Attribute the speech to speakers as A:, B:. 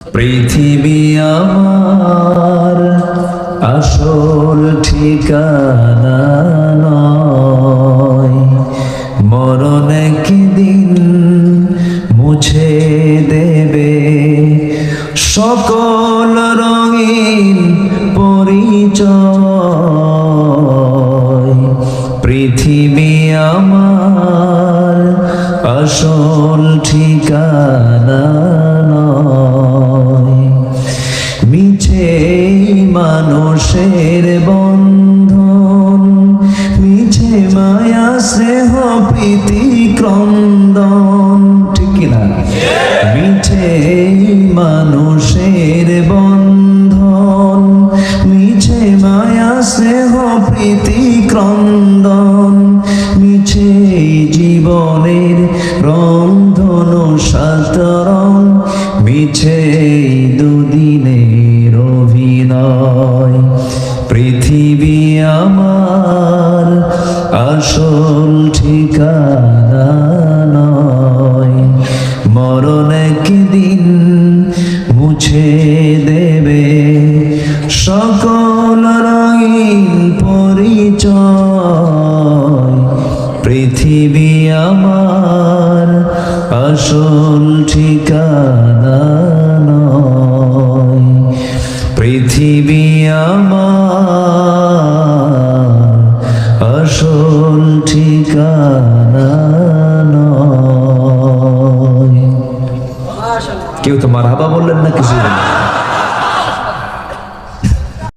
A: পৃথিবী আমার আসল ঠিকানা নয়, মরণ একদিন মুছে দেবে সকল রঙিন পরিচয়। পৃথিবী আমার আসল ঠিকানা নয়, মিছে মানুষের বন্ধন, মিছে মায়া স্নেহ প্রীতি ক্রন্দন, ঠিক না? মিছে মানুষের বন্ধন, মিছে মায়া স্নেহ প্রীতি ক্রন্দন, মিছে জীবনের রন্ধন সাতরং, মিছে দুদিনের অভিনয়। পৃথিবী আমার আসল ঠিকানা নয়, মরণ একদিন মুছে দেবে সকল রঙিন পরিচয়। পৃথিবী আমার আসল ঠিকানা নয়, পৃথিবী আমার আসল ঠিকানা নয়। কেউ তো মারহাবা বললেন না কিছু?